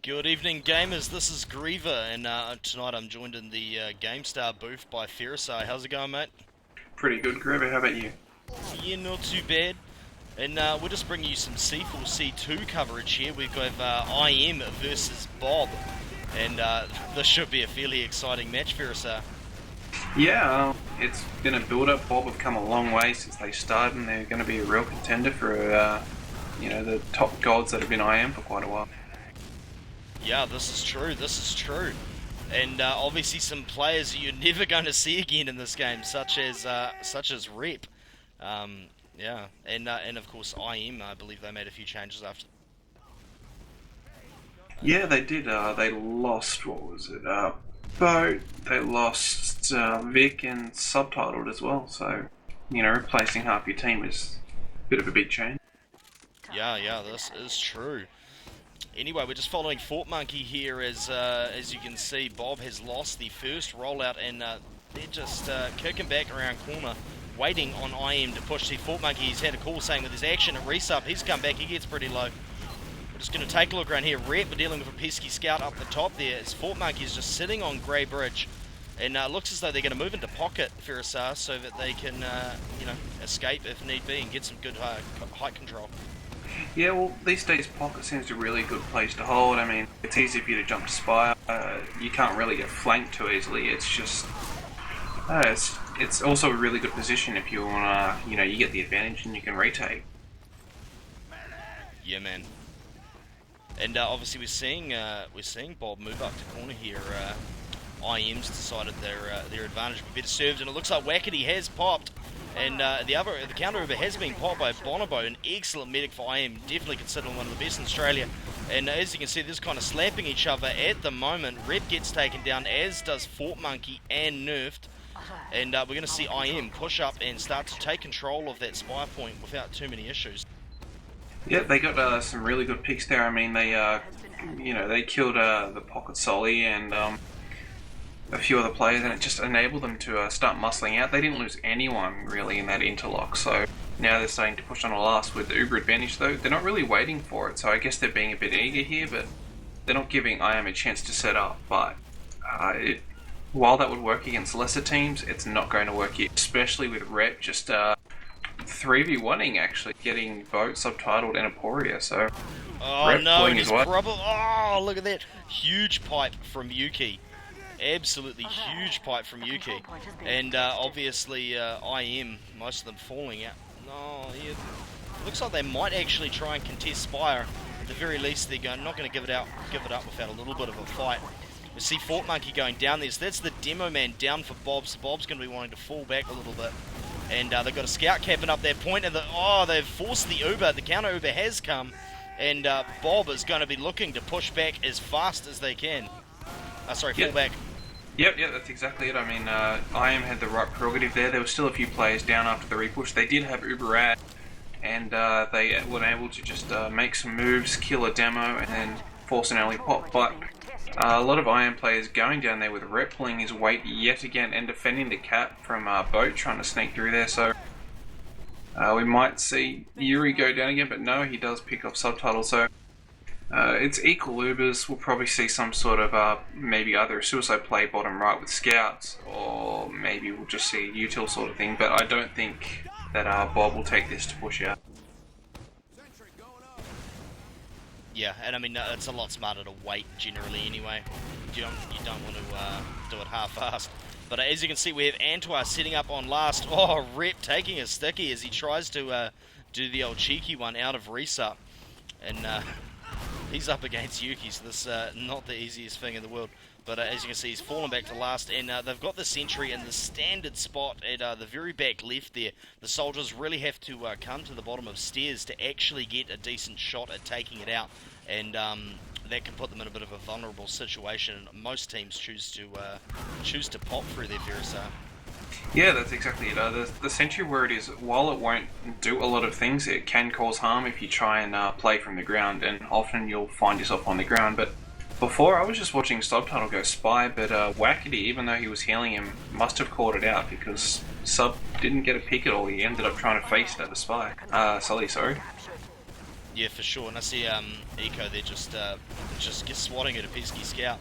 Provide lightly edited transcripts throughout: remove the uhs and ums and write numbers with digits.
Good evening, gamers. This is Greaver, and tonight I'm joined in the GameStar booth by Feresar. How's it going, mate? Pretty good, Greaver. How about you? Yeah, not too bad. And we'll just bring you some C4C2 coverage here. We've got iM versus BoB, and this should be a fairly exciting match, Feresar. Yeah, it's been a build-up. BoB have come a long way since they started, and they're going to be a real contender for, the top gods that have been iM for quite a while. Yeah, this is true. And obviously some players you're never going to see again in this game, such as Rep. Yeah, and of course iM, I believe they made a few changes after. Yeah, they did. They lost, what was it? Bowt. They lost Vic and subtitled as well. So, replacing half your team is a bit of a big change. Yeah, this is true. Anyway, we're just following Fort Monkey here as you can see, BoB has lost the first rollout and they're just kicking back around corner, waiting on iM to push. See, Fort Monkey, he's had a call saying with his action at resup, he's come back, he gets pretty low. We're just going to take a look around here. Rep, we're dealing with a pesky scout up the top there as Fort Monkey is just sitting on Grey Bridge. And looks as though they're going to move into pocket, Feresar, so that they can, escape if need be and get some good height control. Yeah, well, these days pocket seems a really good place to hold. I mean, it's easy for you to jump to spire. You can't really get flanked too easily. It's just, it's also a really good position if you wanna, you get the advantage and you can retake. Yeah, man. And obviously we're seeing BoB move up to corner here. iM's decided their advantage would be better served, and it looks like Wackety has popped. And the counter over has been popped by Bonobo, an excellent medic for iM, definitely considered one of the best in Australia. And as you can see, they're just kind of slapping each other at the moment. Rep gets taken down, as does Fort Monkey and Nerfed. And we're going to see iM push up and start to take control of that spire point without too many issues. Yeah, they got some really good picks there. I mean, they killed the Pocket Solly and a few other players, and it just enabled them to start muscling out. They didn't lose anyone really in that interlock, so now they're starting to push on the last with the uber advantage. Though they're not really waiting for it, so I guess they're being a bit eager here, but they're not giving iM a chance to set up. But while that would work against lesser teams, it's not going to work here, especially with Rep just 3v1ing actually, getting bowt, subtitled, and aporia. So oh no, he's probably, oh look at that, huge pipe from Yuki. Absolutely huge pipe from Yuki, and obviously iM, most of them falling out. No, yeah, looks like they might actually try and contest Spire. At the very least, they're not going to give it up without a little bit of a fight. We see Fort Monkey going down there, so that's the demo man down for BoB. So BoB's going to be wanting to fall back a little bit, and they've got a scout capping up that point, and they've forced the Uber. The counter Uber has come, and BoB is going to be looking to push back as fast as they can. Fall back. Yep, that's exactly it. I mean, iM had the right prerogative there. There were still a few players down after the repush. They did have Uber ad, and they were able to just make some moves, kill a demo, and then force an early pop. But a lot of iM players going down there with Rep pulling his weight yet again and defending the cap from bowt trying to sneak through there. So we might see Yuri go down again, but no, he does pick up subtitle. So it's equal Ubers. We'll probably see some sort of maybe either a suicide play bottom right with scouts, or maybe we'll just see a util sort of thing. But I don't think that BoB will take this to push out. Yeah, and I mean it's a lot smarter to wait generally anyway. You don't want to do it half-assed. But as you can see, we have Antwa setting up on last. Oh, Rep taking a sticky as he tries to do the old cheeky one out of resup, and he's up against Yuki, so this not the easiest thing in the world. But as you can see, he's fallen back to last, and they've got the sentry in the standard spot at the very back left there. The soldiers really have to come to the bottom of stairs to actually get a decent shot at taking it out, and that can put them in a bit of a vulnerable situation. Most teams choose to pop through their Feresar. Yeah, that's exactly it. The sentry word is, while it won't do a lot of things, it can cause harm if you try and play from the ground, and often you'll find yourself on the ground. But before, I was just watching Subtitle go spy, but Wackety, even though he was healing him, must have caught it out because Sub didn't get a pick at all. He ended up trying to face it at the spy. Sully, sorry. Yeah, for sure. And I see Eco there just get swatting at a pesky scout.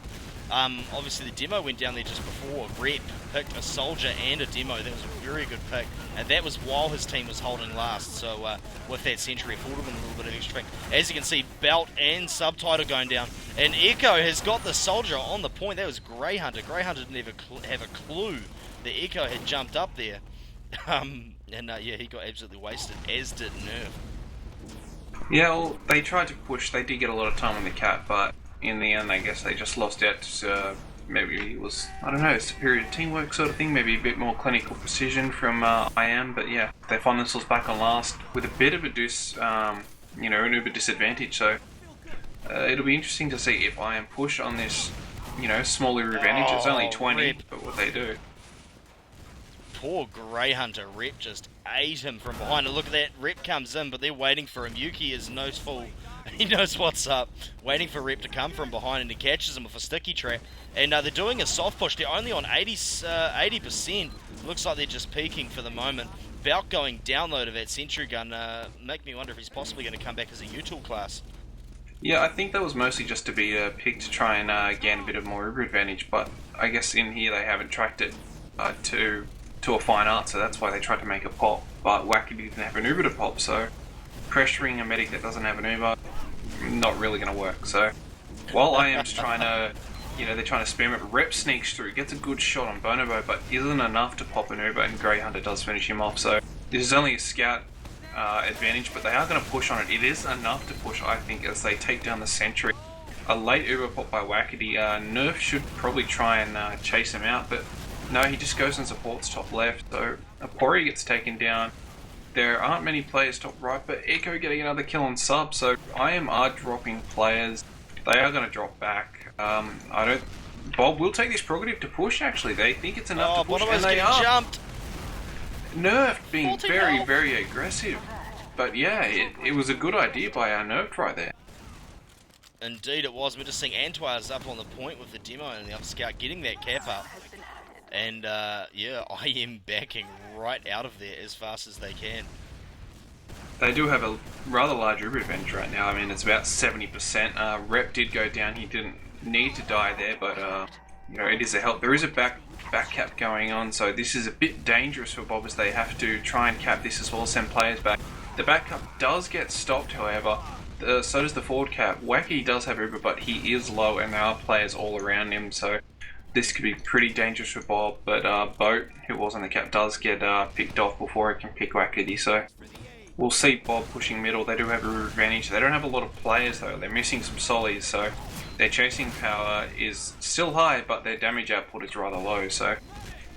Obviously the demo went down there just before. Rep picked a soldier and a demo. That was a very good pick, and that was while his team was holding last. So with that sentry, afforded him a little bit of extra. As you can see, bowt and subtitled going down, and Echo has got the soldier on the point. That was Greyhunter. Greyhunter didn't have a clue that Echo had jumped up there, and yeah, he got absolutely wasted, as did Nerf. Yeah, well, they tried to push. They did get a lot of time on the cat, but in the end, I guess they just lost out to maybe it was, I don't know, superior teamwork sort of thing, maybe a bit more clinical precision from iM, but yeah, they find themselves back on last with a bit of a an uber disadvantage, so it'll be interesting to see if iM push on this, small uber advantage. It's only 20, Rip. but what they do. Poor Greyhunter. Rep just ate him from behind. And look at that. Rep comes in, but they're waiting for him. Yuki is noseful. He knows what's up. Waiting for Rep to come from behind, and he catches him with a sticky trap. And they're doing a soft push. They're only on 80%. Looks like they're just peaking for the moment. Bowt going down low to that sentry gun. Make me wonder if he's possibly going to come back as a util class. Yeah, I think that was mostly just to be picked to try and gain a bit of more uber advantage, but I guess in here they haven't tracked it to a fine art, so that's why they tried to make a pop, but wackety didn't have an uber to pop, so pressuring a medic that doesn't have an uber, not really going to work. So while iM's trying to, they're trying to spam it, Rep sneaks through, gets a good shot on Bonobo, but isn't enough to pop an uber, and Greyhunter does finish him off. So this is only a scout advantage, but they are going to push on it. It is enough to push, I think, as they take down the sentry. A late uber pop by wackety. Nerf should probably try and chase him out, but no, he just goes and supports top left, so Aporia gets taken down. There aren't many players top right, but Echo getting another kill on sub, so iM are dropping players. They are going to drop back. BoB will take this prerogative to push, actually. They think it's enough to push, and they are. Jumped. Nerf being very, very aggressive. But yeah, it was a good idea by our Nerfed right there. Indeed it was. We're just seeing Antwa's up on the point with the demo and the up scout getting that cap up. And yeah, iM backing right out of there as fast as they can. They do have a rather large uber advantage right now. I mean, it's about 70%. Rep did go down. He didn't need to die there, but it is a help. There is a back cap going on, so this is a bit dangerous for BoB as they have to try and cap this as well, send players back. The back cap does get stopped, however. So does the forward cap. Wacky does have uber, but he is low, and there are players all around him, so this could be pretty dangerous for BoB, but bowt, who was on the cap, does get picked off before it can pick wackety, so we'll see BoB pushing middle. They do have a advantage. They don't have a lot of players though. They're missing some solis, so their chasing power is still high, but their damage output is rather low, so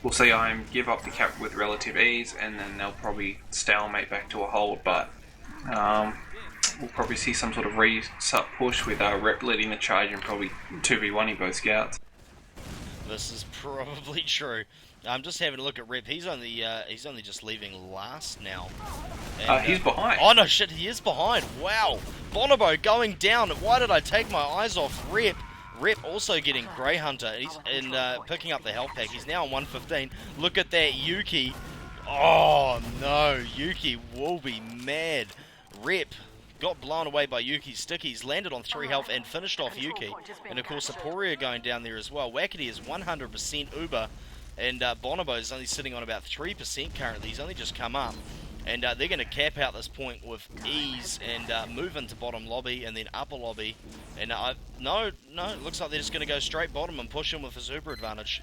we'll see iM give up the cap with relative ease, and then they'll probably stalemate back to a hold, but we'll probably see some sort of resup push with Rep leading the charge and probably 2v1ing both scouts. This is probably true. I'm just having a look at Rep. He's only just leaving last now. And, he's behind. Oh no, shit! He is behind. Wow. Bonobo going down. Why did I take my eyes off Rep? Rep also getting Greyhunter. He's picking up the health pack. He's now on 115. Look at that Yuki. Oh no, Yuki will be mad. Rep got blown away by Yuki's stickies, landed on 3 health and finished off Yuki. And of course aporia going down there as well. Wackety is 100% uber, and Bonobo is only sitting on about 3% currently. He's only just come up. And they're going to cap out this point with ease and move into bottom lobby and then upper lobby. And no, it looks like they're just going to go straight bottom and push him with his uber advantage.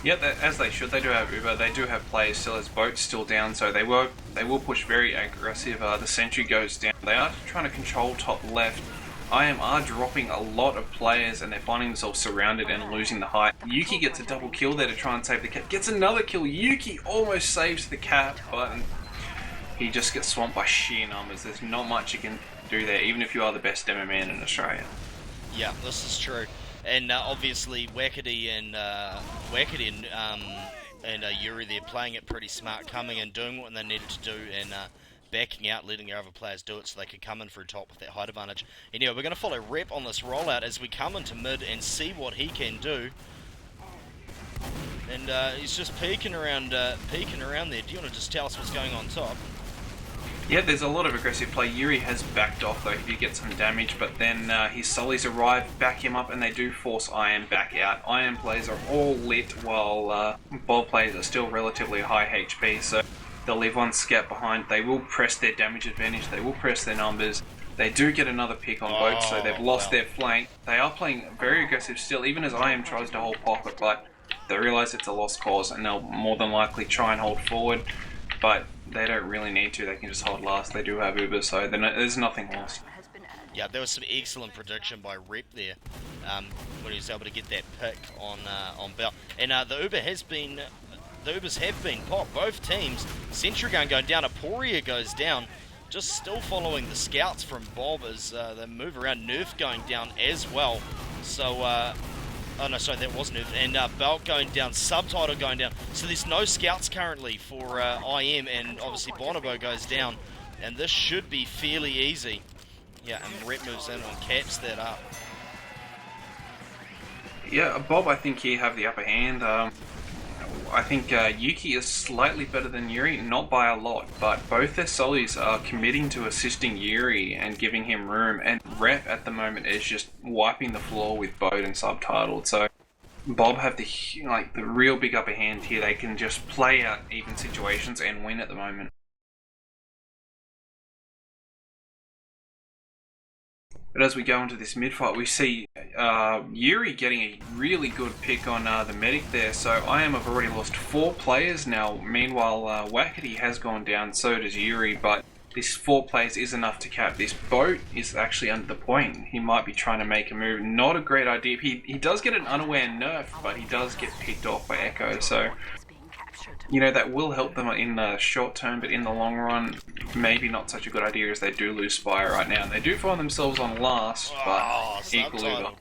Yeah, as they should. They do have uber. They do have players still as bowt's still down, so they will push very aggressive. The sentry goes down. They are trying to control top left. iM are dropping a lot of players, and they're finding themselves surrounded and losing the height. Yuki gets a double kill there to try and save the cap. Gets another kill. Yuki almost saves the cap, but he just gets swamped by sheer numbers. There's not much you can do there, even if you are the best demo man in Australia. Yeah, this is true. And obviously wackety and Yuri, they're playing it pretty smart, coming and doing what they needed to do, and backing out, letting their other players do it so they could come in through top with that height advantage. Anyway, we're going to follow Rep on this rollout as we come into mid and see what he can do. And he's just peeking around there. Do you want to just tell us what's going on top? Yeah, there's a lot of aggressive play. Yuri has backed off though, he did get some damage, but then his Sullies arrive, back him up, and they do force iM back out. iM plays are all lit while BoB plays are still relatively high HP, so they'll leave one scout behind. They will press their damage advantage, they will press their numbers. They do get another pick on both, so they've lost their flank. They are playing very aggressive still, even as iM tries to hold pocket, but they realise it's a lost cause, and they'll more than likely try and hold forward, but they don't really need to. They can just hold last. They do have Uber, so there's nothing lost. Yeah, there was some excellent prediction by Rep there when he was able to get that pick on bowt. And the Ubers have been popped. Both teams. Sentry gun going down. Aporia goes down. Just still following the scouts from BoB as they move around. Nerfed going down as well. So, oh no, sorry, that was nerfed. And bowt going down. Subtitled going down. So there's no scouts currently for iM, and obviously bonobo goes down. And this should be fairly easy. Yeah, and Rep moves in and caps that up. Yeah, BoB, I think here have the upper hand. I think Yuki is slightly better than Yuri, not by a lot, but both their solis are committing to assisting Yuri and giving him room, and Rep at the moment is just wiping the floor with bowt and subtitled, so BoB have the real big upper hand here. They can just play out even situations and win at the moment. But as we go into this mid-fight, we see Yuri getting a really good pick on the medic there. So iM have already lost 4 players now. Meanwhile, Wackety has gone down, so does Yuri. But this 4 players is enough to cap. This bowt is actually under the point. He might be trying to make a move. Not a great idea. He does get an unaware nerf, but he does get picked off by Echo. So, you know, that will help them in the short term, but in the long run, maybe not such a good idea as they do lose Spire right now. They do find themselves on last, but equal Uber.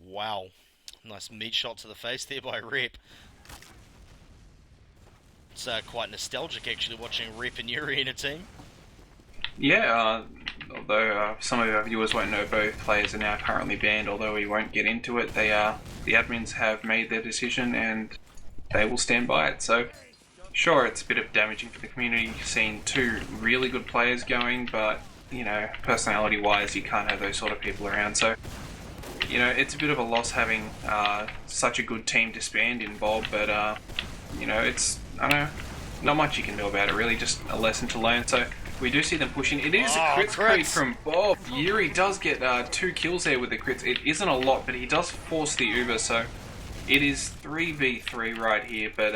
Wow. Nice meat shot to the face there by Rep. It's quite nostalgic actually watching Rep and Yuri in a team. Yeah, although some of our viewers won't know, both players are now currently banned, although we won't get into it. They the admins have made their decision and they will stand by it. So sure, it's a bit of damaging for the community seeing 2 really good players going, but you know, personality wise you can't have those sort of people around, so you know, it's a bit of a loss having such a good team disband in BoB, but you know, it's, I don't know, not much you can do about it really, just a lesson to learn. So we do see them pushing. It is a crit from BoB. Yuri does get 2 kills there with the crits. It isn't a lot, but he does force the Uber, so it is 3v3 right here, but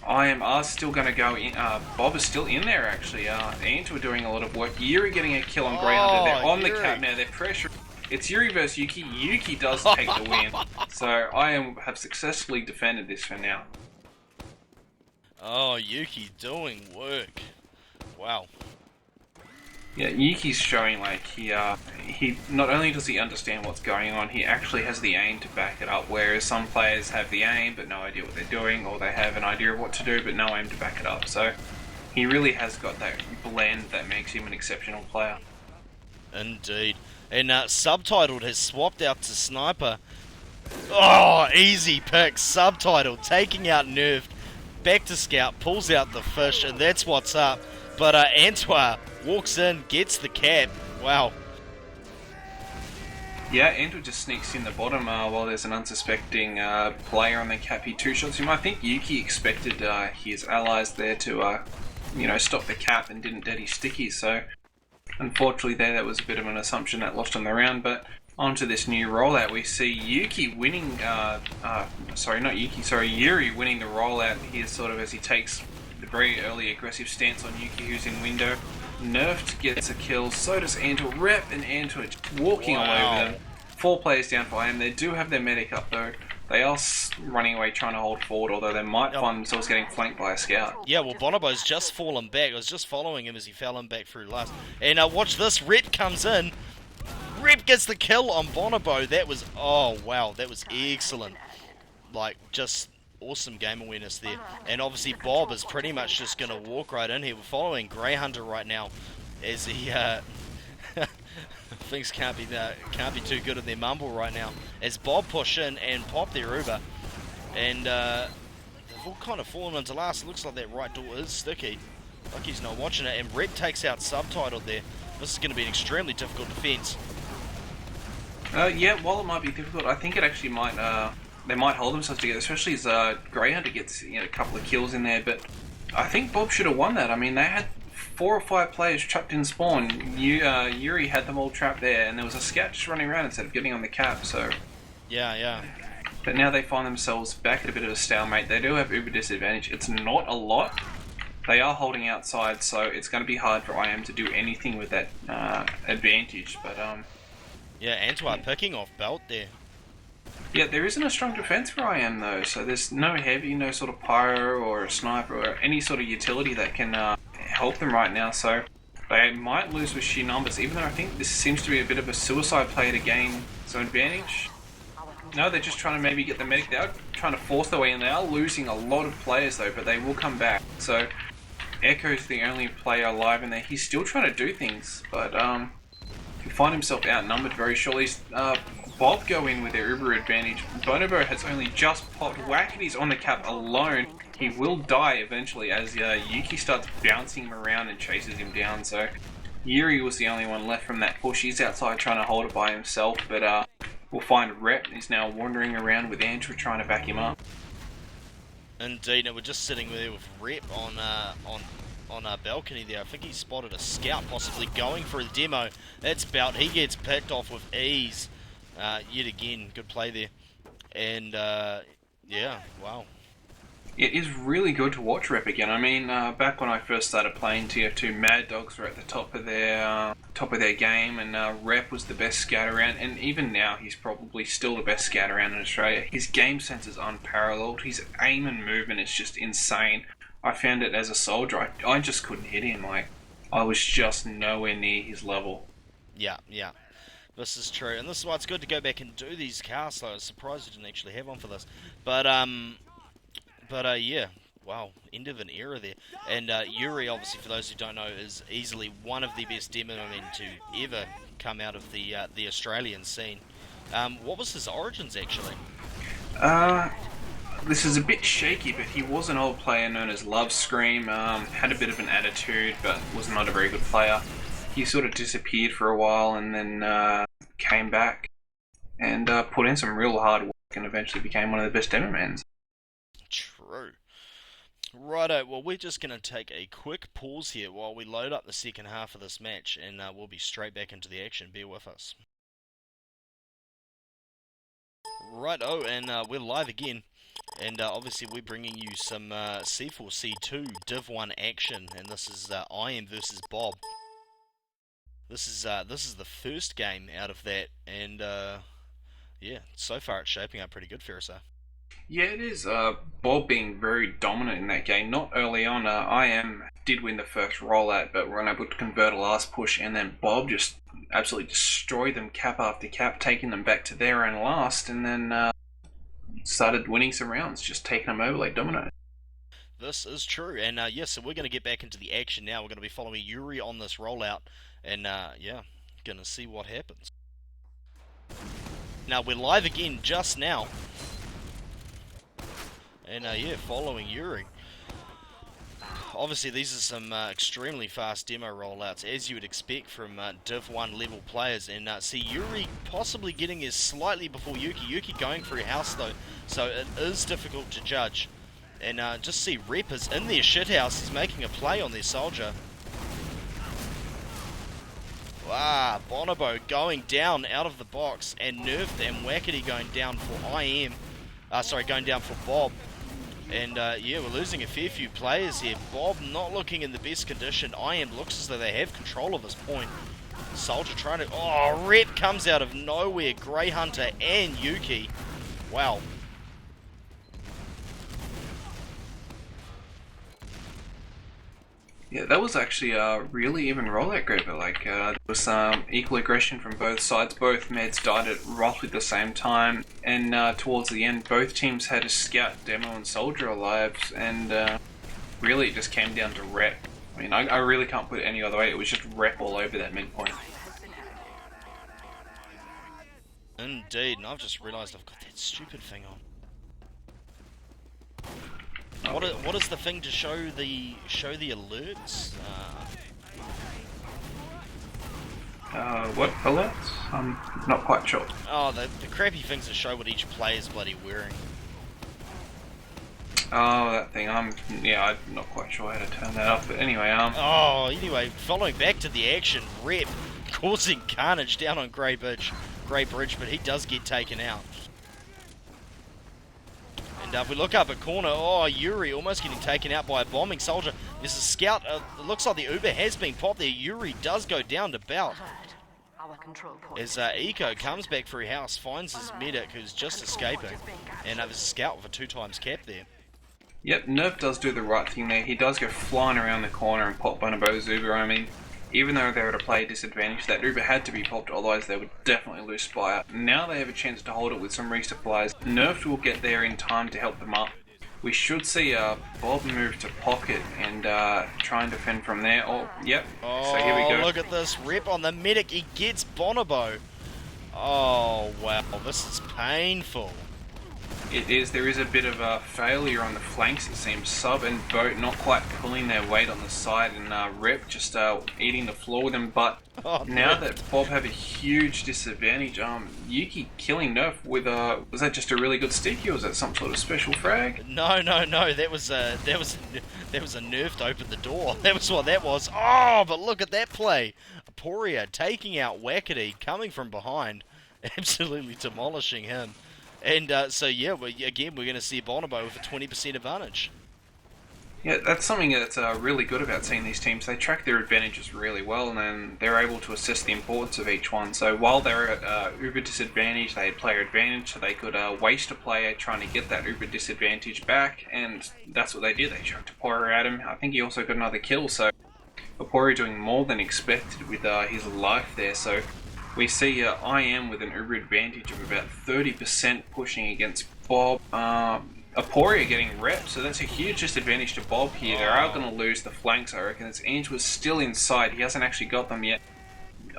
iM are still going to go in. BoB is still in there, actually. Antwa are doing a lot of work. Yuri getting a kill on Greyhunter. They're on the cap now. They're pressure. It's Yuri versus Yuki. Yuki does take the win. So iM have successfully defended this for now. Oh, Yuki doing work. Wow. Yeah, Yuki's showing like he not only does he understand what's going on, he actually has the aim to back it up, whereas some players have the aim but no idea what they're doing, or they have an idea of what to do but no aim to back it up. So he really has got that blend that makes him an exceptional player. Indeed. And Subtitled has swapped out to Sniper. Oh, easy pick. Subtitled taking out Nerfed. Back to Scout, pulls out the fish, and that's what's up. But Antwa walks in, gets the cap. Wow. Yeah, Antwa just sneaks in the bottom while there's an unsuspecting player on the cap. He 2-shots him. I think Yuki expected his allies there to, you know, stop the cap and didn't dead his stickies. So, unfortunately that was a bit of an assumption that lost on the round. But onto this new rollout, we see Yuki winning, Yuri winning the rollout here, sort of as he takes the very early aggressive stance on Yuki, who's in window. Nerfed gets a kill, so does Antwa. Rep and Antwa just walking all over them. 4 players down for iM. They do have their medic up though. They are running away trying to hold forward, although they might find themselves getting flanked by a scout. Yeah, well, Bonobo's just fallen back. I was just following him as he fell in back through last. And watch this, Rep comes in. Rep gets the kill on Bonobo. That was, oh wow, that was excellent. Like, just awesome game awareness there. And obviously BoB is pretty much just going to walk right in here. We're following Greyhunter right now as he things can't be too good at their mumble right now. As BoB push in and pop their Uber. And they've all kind of fallen into last. It looks like that right door is sticky. Like he's not watching it, and Rep takes out subtitled there. This is going to be an extremely difficult defense. Yeah, while it might be difficult, I think it actually might. They might hold themselves together, especially as Greyhunter gets a couple of kills in there. But I think BoB should have won that. I mean, they had 4 or 5 players trapped in spawn. Yuri had them all trapped there, and there was a scout just running around instead of getting on the cap. So yeah. But now they find themselves back at a bit of a stalemate. They do have uber disadvantage. It's not a lot. They are holding outside, so it's going to be hard for iM to do anything with that advantage. But yeah, antwa picking off bowt there. yeah, there isn't a strong defense for iM though. So there's no heavy, no sort of pyro or a sniper or any sort of utility that can help them right now. So they might lose with sheer numbers, even though I think this seems to be a bit of a suicide play to gain some advantage. No, they're just trying to maybe get the medic. They are trying to force their way in. They are losing a lot of players though, but they will come back. So Echo's the only player alive in there. He's still trying to do things, but he'll find himself outnumbered very shortly. BoB go in with their uber advantage. Bonobo has only just popped. Wackety's on the cap alone. He will die eventually as Yuki starts bouncing him around and chases him down. So Yuri was the only one left from that push. He's outside trying to hold it by himself, but we'll find Rep. He's now wandering around with Antwa trying to back him up. Indeed, and we're just sitting there with Rep on our balcony there. I think he spotted a scout possibly going for a demo. That's bowt. He gets picked off with ease. Yet again, good play there. And yeah, wow. It is really good to watch Rep again. I mean, back when I first started playing TF2, Mad Dogs were at the top of their game, and Rep was the best scout around. And even now, he's probably still the best scout around in Australia. His game sense is unparalleled. His aim and movement is just insane. I found it as a soldier. I just couldn't hit him. Like, I was just nowhere near his level. Yeah. This is true, and this is why it's good to go back and do these casts. I was surprised we didn't actually have one for this, but yeah, wow, end of an era there. And Yuri, obviously, for those who don't know, is easily one of the best demo men to ever come out of the Australian scene. What was his origins actually? This is a bit shaky, but he was an old player known as Love Scream. Had a bit of an attitude, but was not a very good player. He sort of disappeared for a while and then came back and put in some real hard work and eventually became one of the best demo men. True. Righto, well, we're just going to take a quick pause here while we load up the second half of this match, and we'll be straight back into the action. Bear with us. Righto, and we're live again, and obviously we're bringing you some C4C2 Div 1 action, and this is iM versus BoB. This is the first game out of that, and yeah, so far it's shaping up pretty good, Feresar. Yeah, it is. BoB being very dominant in that game. Not early on. iM did win the first rollout, but were unable to convert a last push, and then BoB just absolutely destroyed them cap after cap, taking them back to their own last, and then started winning some rounds, just taking them over like dominoes. This is true, and yes, so we're going to get back into the action now. We're going to be following Yuri on this rollout, and yeah, going to see what happens. Now, we're live again just now, and yeah, following Yuri. Obviously, these are some extremely fast demo rollouts, as you would expect from Div 1 level players, and see Yuri possibly getting his slightly before Yuki. Yuki going for a house though, so it is difficult to judge. And just see Rep is in their shithouse. He's making a play on their soldier. Wow, Bonobo going down out of the box, and nerfed and wackety going down for iM. Going down for BoB. And yeah, we're losing a fair few players here. BoB not looking in the best condition. iM looks as though they have control of this point. Soldier trying to... Oh, Rep comes out of nowhere. Greyhunter and Yuki. Wow. Yeah, that was actually a really even rollout, Greaver. Like, there was some equal aggression from both sides. Both meds died at roughly the same time, and towards the end, both teams had a scout, demo, and soldier alive, and really it just came down to Rep. I mean, I really can't put it any other way. It was just Rep all over that midpoint. Indeed, and I've just realised I've got that stupid thing on. What is the thing to show the alerts? What alerts? I'm not quite sure. Oh, the crappy things that show what each player's bloody wearing. Oh, that thing. I'm not quite sure how to turn that up. But anyway, Oh, anyway, following back to the action, Rep causing carnage down on Grey Bridge, but he does get taken out. And if we look up at corner, oh, Yuri almost getting taken out by a bombing soldier. There's a scout. It looks like the Uber has been popped there. Yuri does go down to bowt. As Eco comes back through house, finds his medic who's just escaping. And there's a scout with a 2 times cap there. Yep, Nerf does do the right thing there. He does go flying around the corner and pop Bonobo's Uber. I mean, even though they were at a play disadvantage, that Uber had to be popped, otherwise they would definitely lose Spire. Now they have a chance to hold it with some resupplies. Nerfed will get there in time to help them up. We should see BoB move to pocket and try and defend from there. Oh, yep. Oh, so here we go. Look at this. Rep on the medic. He gets Bonobo. Oh, wow. This is painful. It is. There is a bit of a failure on the flanks, it seems. Sub and Boat not quite pulling their weight on the side, and Rep just eating the floor with them. But now that BoB have a huge disadvantage, Yuki killing Nerf with was that just a really good sticky, or was that some sort of special frag? No. That was a Nerf to open the door. That was what that was. Oh, but look at that play. Aporia taking out Wackety, coming from behind, absolutely demolishing him. And so yeah, we're going to see Bonobo with a 20% advantage. Yeah, that's something that's really good about seeing these teams. They track their advantages really well, and then they're able to assess the importance of each one. So while they're at Uber disadvantage, they had player advantage, so they could waste a player trying to get that Uber disadvantage back, and that's what they did. They chucked Aporia at him. I think he also got another kill, so Aporia doing more than expected with his life there. So we see iM with an Uber advantage of about 30% pushing against BoB. Aporia getting rep, so that's a huge disadvantage to BoB here. They are going to lose the flanks, I reckon. As Antwa's still inside, he hasn't actually got them yet.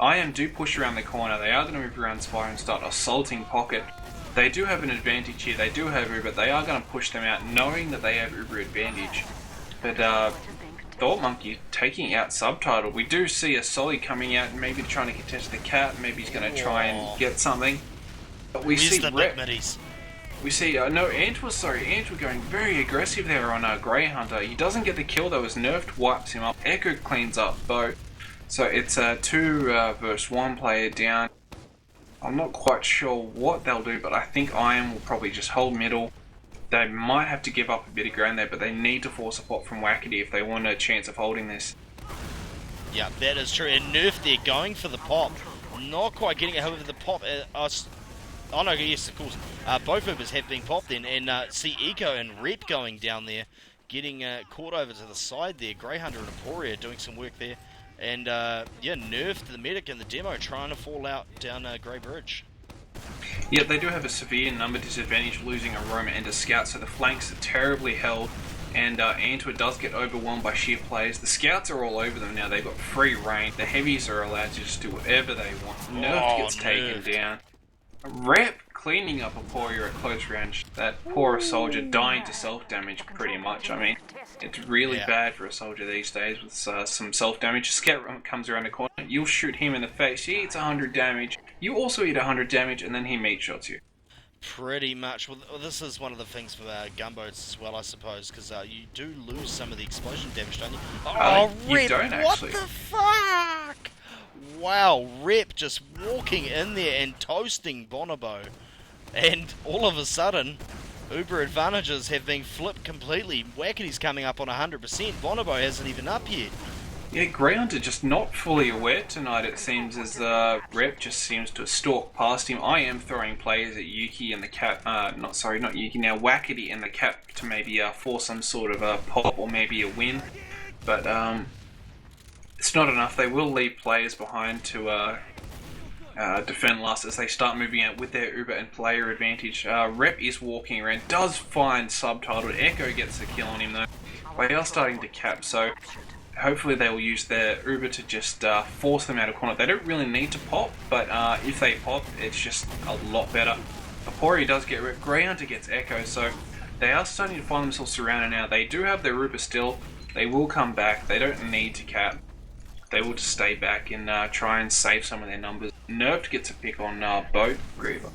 iM do push around the corner. They are going to move around Spire and start assaulting pocket. They do have an advantage here. They do have Uber. They are going to push them out, knowing that they have Uber advantage. But Thought Monkey taking out Subtitled. We do see a Solly coming out and maybe trying to contest the cat. Maybe he's going to try and get something. But we see Rep. We see, Antwa going very aggressive there on Greyhunter. He doesn't get the kill though as Nerfed wipes him up. Echo cleans up BoB. So it's a 2 versus 1 player down. I'm not quite sure what they'll do, but I think iM will probably just hold middle. They might have to give up a bit of ground there, but they need to force a pop from Wackety if they want a chance of holding this. Yeah, that is true. And Nerf, they're going for the pop. Not quite getting it. However, the pop... oh no, yes, of course. Both Ubers have been popped in, and see Eco and Rep going down there, getting caught over to the side there. Greyhunter and Aporia doing some work there. And yeah, Nerfed the medic and the demo trying to fall out down Grey Bridge. Yeah, they do have a severe number disadvantage, losing a roamer and a scout, so the flanks are terribly held, and Antwa does get overwhelmed by sheer players. The scouts are all over them now. They've got free reign. The heavies are allowed to just do whatever they want. Nerfed gets taken down. Rep cleaning up Aporia at close range. That poor soldier dying to self-damage pretty much. I mean, it's really bad for a soldier these days with some self-damage. A scout comes around the corner, you'll shoot him in the face, he eats 100 damage, you also eat 100 damage, and then he meat shots you. Pretty much. Well, this is one of the things for gunboats as well, I suppose, because you do lose some of the explosion damage, don't you? Oh, you don't actually. What the fuck? Wow, Rep just walking in there and toasting Bonobo. And all of a sudden, Uber advantages have been flipped completely. Wackety's coming up on 100%. Bonobo hasn't even up yet. Yeah, Greyhunter just not fully aware tonight, it seems, as Rep just seems to stalk past him. I am throwing players at Yuki and the cat, not Yuki, now Wackety and the cat to maybe force some sort of a pop or maybe a win. But it's not enough. They will leave players behind to defend last as they start moving out with their Uber and player advantage. Rep is walking around, does find Subtitled. Echo gets the kill on him though. They are starting to cap, so hopefully they will use their Uber to just force them out of corner. They don't really need to pop, but if they pop, it's just a lot better. Aporia does get Rep. Greyhunter gets Echo, so They are starting to find themselves surrounded now. They do have their Uber still. They will come back. They don't need to cap. They will just stay back and try and save some of their numbers. Nerfed gets a pick on bowt, Greaver.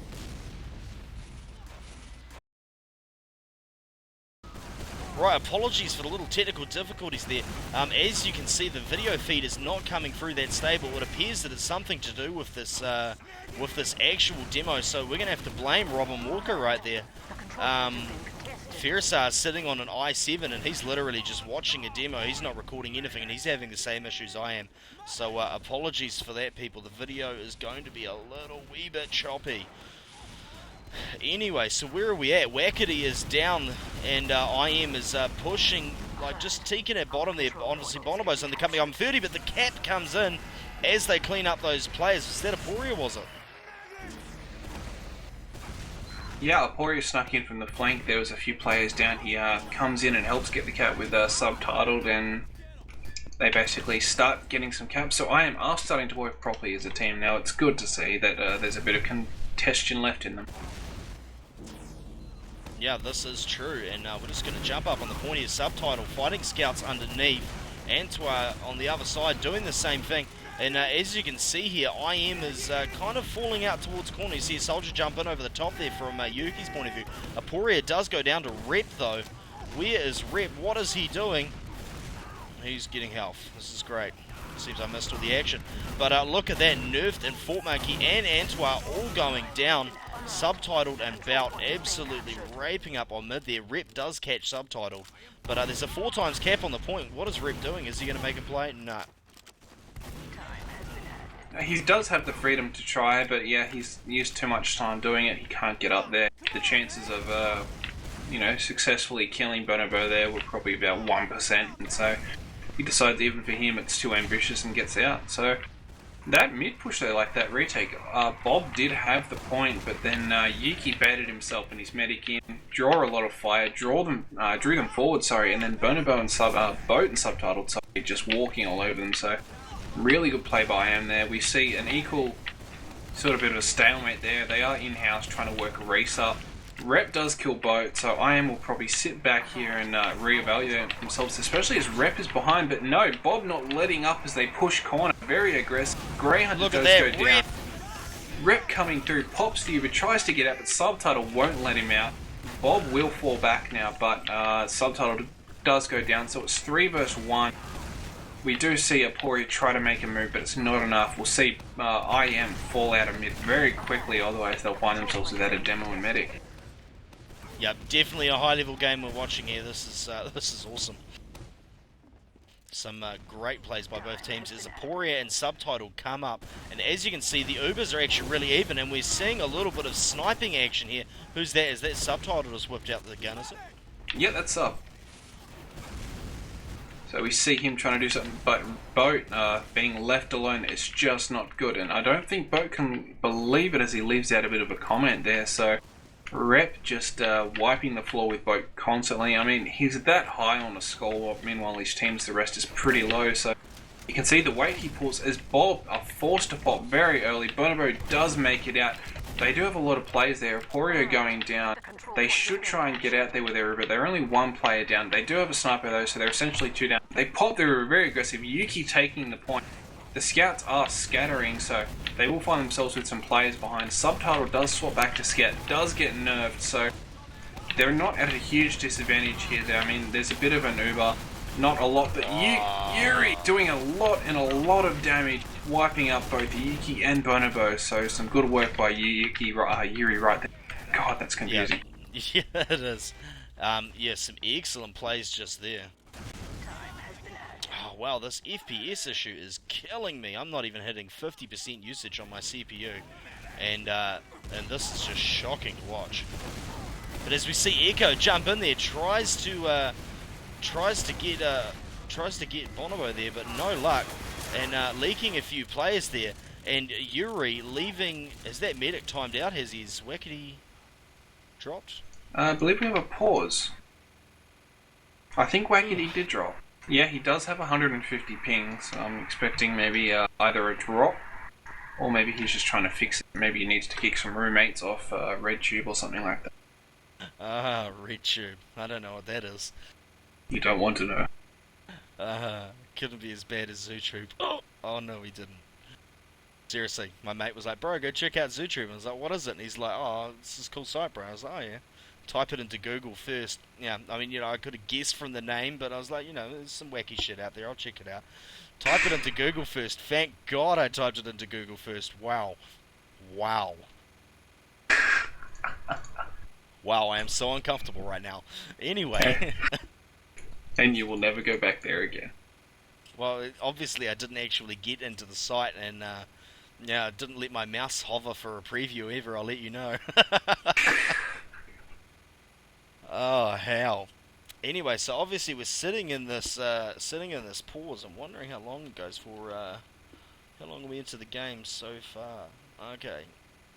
Right, apologies for the little technical difficulties there. As you can see, the video feed is not coming through that stable. It appears that it's something to do with this actual demo, so we're going to have to blame Robin Walker right there. Feresar is sitting on an i7 and he's literally just watching a demo. He's not recording anything and he's having the same issues I am. So apologies for that, people. The video is going to be a little wee bit choppy. Anyway, so where are we at? Wackety is down and iM is pushing, like just taking at bottom there. Obviously Bonobo's on the coming up 30, but the cat comes in as they clean up those players. Was that aporia, was it? Yeah, aporia snuck in from the flank. There was a few players down. He comes in and helps get the cap with subtitled, and they basically start getting some caps. So iM are starting to work properly as a team now. It's good to see that there's a bit of contention left in them. Yeah, this is true, and we're just going to jump up on the point here. Subtitle, fighting scouts underneath. Antwa on the other side doing the same thing. And as you can see here, iM is kind of falling out towards corner. You see a soldier jump in over the top there from Yuki's point of view. Aporia does go down to Rep though. Where is Rep? What is he doing? He's getting health. This is great. Seems I missed all the action. But look at that. Nerfed and Fort Monkey and Antwa all going down. Subtitled and bowt absolutely raping up on mid there. Rep does catch subtitled. But there's a 4 times cap on the point. What is Rep doing? Is he going to make a play? Nah. He does have the freedom to try, but yeah, he's used too much time doing it. He can't get up there. The chances of, successfully killing Bonobo there were probably about 1%, and so he decides even for him it's too ambitious and gets out. So that mid push though, like that retake, BoB did have the point, but then Yuki baited himself and his medic in, draw a lot of fire, drew them forward, and then Bonobo and bowt and subtitled, just walking all over them. So really good play by iM there. We see an equal sort of bit of a stalemate there. They are in-house trying to work a race up. Rep does kill bowt, so iM will probably sit back here and reevaluate themselves, especially as Rep is behind. But no, BoB not letting up as they push corner. Very aggressive. Greyhunter does go down. Rep coming through, pops the Uber, tries to get out, but Subtitle won't let him out. BoB will fall back now, but Subtitle does go down, so it's 3 versus 1. We do see aporia try to make a move, but it's not enough. We'll see iM fall out of mid very quickly, otherwise they'll find themselves without a demo and medic. Yep, definitely a high-level game we're watching here. This is awesome. Some great plays by both teams as aporia and subtitle come up, and as you can see, the Ubers are actually really even, and we're seeing a little bit of sniping action here. Who's that? Is that subtitle just whipped out the gun? Is it? Yeah, that's up. So we see him trying to do something, but bowt being left alone is just not good, and I don't think bowt can believe it as he leaves out a bit of a comment there. So Rep just wiping the floor with bowt constantly. I mean, he's that high on the score, meanwhile his team's the rest is pretty low, so you can see the weight he pulls as BoB are forced to pop very early. Bonobo does make it out. They do have a lot of players there. Aporia going down. They should try and get out there with their Uber. They're only 1 player down. They do have a sniper though, so they're essentially 2 down. They pop their Uber very aggressive. Yuki taking the point. The scouts are scattering, so they will find themselves with some players behind. Subtitle does swap back to scout, does get nerfed, so they're not at a huge disadvantage here. I mean, there's a bit of an Uber, not a lot, but Yuri doing a lot and a lot of damage, wiping up both Yuki and Bonobo. So some good work by Yuri right there. God, that's confusing. Yeah, it is. Yeah, some excellent plays just there. Oh, wow, this FPS issue is killing me. I'm not even hitting 50% usage on my CPU, and this is just shocking to watch. But as we see Echo jump in there, tries to get Bonobo there, but no luck, and leaking a few players there. And Yuri leaving. Is that medic timed out? Has his wackety dropped? I believe we have a pause. I think wackety did drop. Yeah, he does have 150 ping, so I'm expecting maybe either a drop, or maybe he's just trying to fix it. Maybe he needs to kick some roommates off RedTube or something like that. Ah, RedTube. I don't know what that is. You don't want to know. Couldn't be as bad as ZooTube. Oh no, he didn't. Seriously, my mate was like, bro, go check out ZooTube. I was like, what is it? And he's like, oh, this is a cool site, bro. I was like, oh yeah. Type it into Google first. Yeah, I mean, I could have guessed from the name, but I was like, there's some wacky shit out there. I'll check it out. Type it into Google first. Thank God I typed it into Google first. Wow. Wow. Wow, I am so uncomfortable right now. Anyway. And you will never go back there again. Well, obviously I didn't actually get into the site, and I didn't let my mouse hover for a preview ever, I'll let you know. Oh, hell. Anyway, so obviously we're sitting in this pause. I'm wondering how long it goes for. How long are we into the game so far? Okay,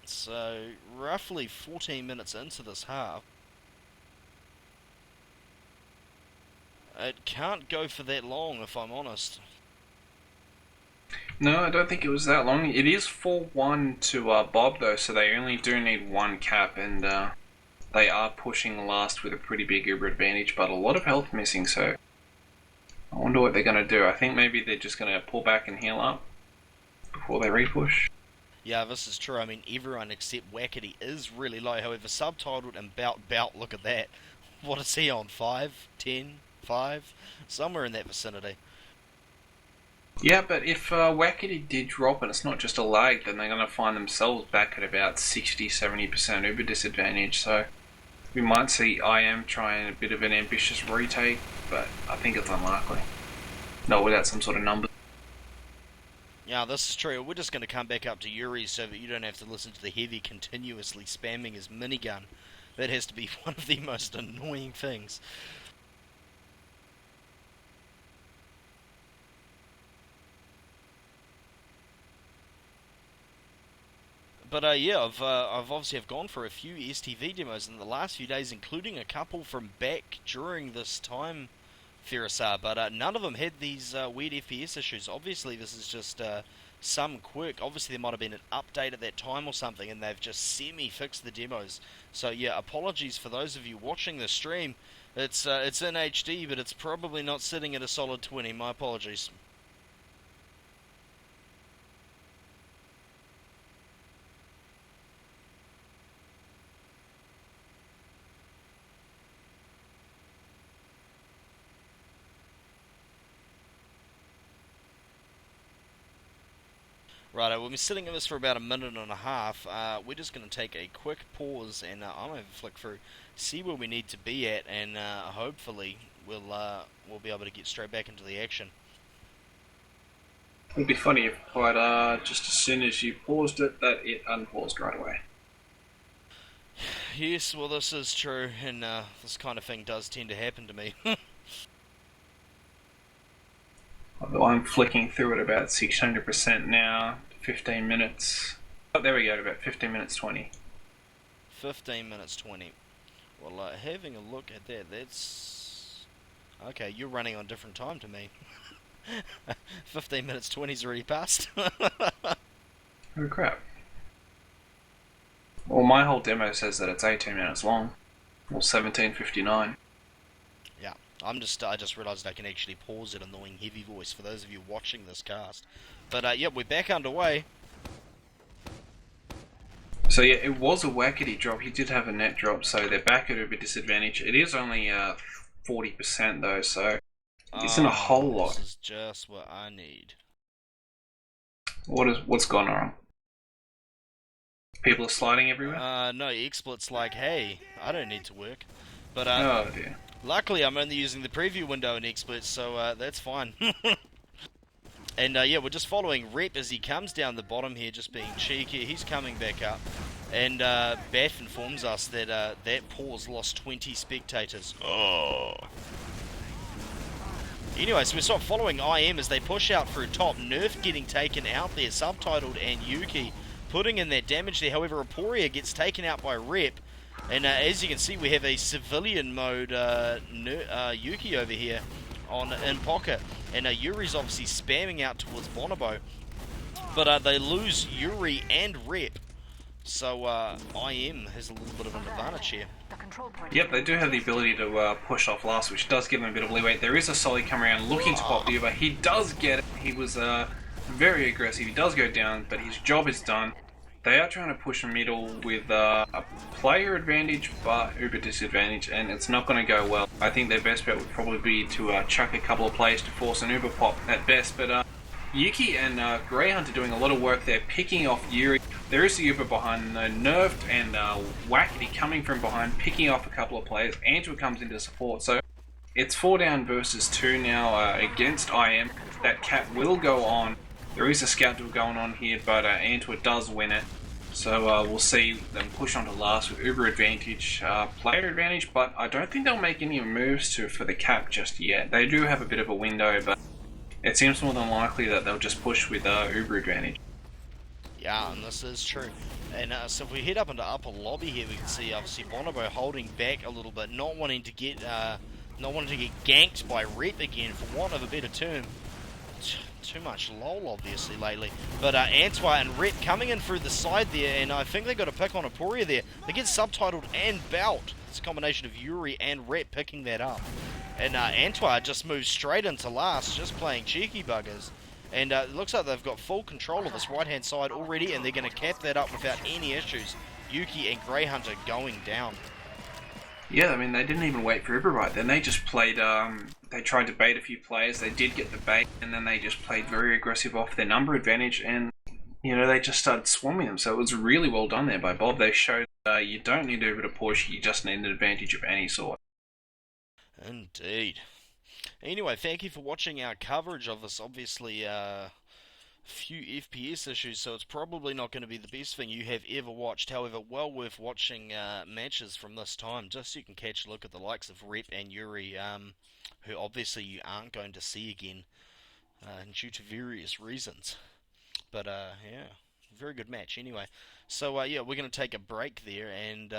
so roughly 14 minutes into this half. It can't go for that long, if I'm honest. No, I don't think it was that long. It is 4-1 to BoB though, so they only do need one cap, and they are pushing last with a pretty big Uber advantage, but a lot of health missing, so I wonder what they're going to do. I think maybe they're just going to pull back and heal up before they repush. Yeah, this is true. I mean, everyone except Wackety is really low. However, subtitled and bowt, look at that. What is he on? 5? 10? 5? Somewhere in that vicinity. Yeah, but if Wackety did drop and it's not just a lag, then they're going to find themselves back at about 60-70% Uber disadvantage, so we might see iM trying a bit of an ambitious retake, but I think it's unlikely. Not without some sort of number. Yeah, this is true. We're just going to come back up to Yuri so that you don't have to listen to the heavy continuously spamming his minigun. That has to be one of the most annoying things. But yeah, I've obviously gone for a few STV demos in the last few days, including a couple from back during this time, Feresar, but none of them had these weird FPS issues. Obviously, this is just some quirk. Obviously, there might have been an update at that time or something, and they've just semi-fixed the demos. So yeah, apologies for those of you watching the stream. It's in HD, but it's probably not sitting at a solid 20. My apologies. Right, we'll be sitting in this for about a minute and a half. We're just going to take a quick pause, and I'm going to flick through, see where we need to be at, and hopefully we'll be able to get straight back into the action. It'd be funny if quite just as soon as you paused it, that it unpaused right away. Yes, well this is true, and this kind of thing does tend to happen to me. Although I'm flicking through at about 600% now, 15 minutes. Oh, there we go, about 15 minutes 20. 15 minutes 20. Well, having a look at that, that's... Okay, you're running on different time to me. 15 minutes 20's already passed. Oh crap. Well, my whole demo says that it's 18 minutes long. Or 17:59. Yeah, I just realised I can actually pause it, annoying heavy voice for those of you watching this cast. But yeah, we're back underway. So yeah, it was a wackety drop. He did have a net drop, so they're back at a bit disadvantage. It is only 40% though, so it isn't a whole lot. This is just what I need. What's gone wrong? People are sliding everywhere? No, XSplit's like, hey, I don't need to work. But Oh dear. luckily I'm only using the preview window in XSplit, so that's fine. And yeah, we're just following Rep as he comes down the bottom here, just being cheeky. He's coming back up. And Bath informs us that that pause lost 20 spectators. Oh. Anyway, so we start following iM as they push out through top. Nerfed getting taken out there, subtitled, and Yuki putting in that damage there. However, Aporia gets taken out by Rep. And as you can see, we have a civilian mode Yuki over here in pocket. And Yuri's obviously spamming out towards Bonobo. But they lose Yuri and Rep. So IM has a little bit of an advantage here. Yep, they do have the ability to push off last, which does give them a bit of leeway. There is a Solly coming around looking to pop the Uber. He does get it. He was very aggressive. He does go down, but his job is done. They are trying to push a middle with a player advantage, but Uber disadvantage, and it's not going to go well. I think their best bet would probably be to chuck a couple of players to force an Uber pop at best, but Yuki and Greyhunter doing a lot of work there, picking off Yuri. There is the Uber behind Nerfed and Wackety coming from behind, picking off a couple of players. Antwa comes into support, so it's 4 down versus 2 now against IM. That cap will go on. There is a scout duel going on here, but Antwa does win it. So we'll see them push on to last with Uber advantage, player advantage, but I don't think they'll make any moves for the cap just yet. They do have a bit of a window, but it seems more than likely that they'll just push with Uber advantage. Yeah, and this is true. And so if we head up into upper lobby here, we can see obviously Bonobo holding back a little bit, not wanting to get ganked by Rep again, for want of a better term. Too much lol, obviously, lately. But Antwa and Rep coming in through the side there, and I think they got a pick on Aporia there. They get subtitled and bowt. It's a combination of Yuri and Rep picking that up. And Antwa just moves straight into last, just playing cheeky buggers. And it looks like they've got full control of this right-hand side already, and they're going to cap that up without any issues. Yuki and Greyhunter going down. Yeah, I mean, they didn't even wait for Uber right then. They just played, they tried to bait a few players. They did get the bait, and then they just played very aggressive off their number advantage, and, you know, they just started swarming them. So it was really well done there by Bob. They showed you don't need Uber to push, you just need an advantage of any sort. Indeed. Anyway, thank you for watching our coverage of this. Obviously, few FPS issues, so it's probably not going to be the best thing you have ever watched. However, well worth watching matches from this time, just so you can catch a look at the likes of Rep and Yuri, who obviously you aren't going to see again due to various reasons. But yeah, very good match anyway. So yeah, we're going to take a break there, and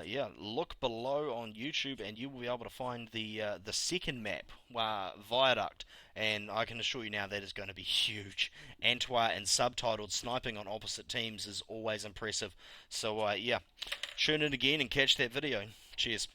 yeah, look below on YouTube, and you will be able to find the second map, Viaduct, and I can assure you now that is going to be huge. Antwa and subtitled sniping on opposite teams is always impressive. So yeah, tune in again and catch that video. Cheers.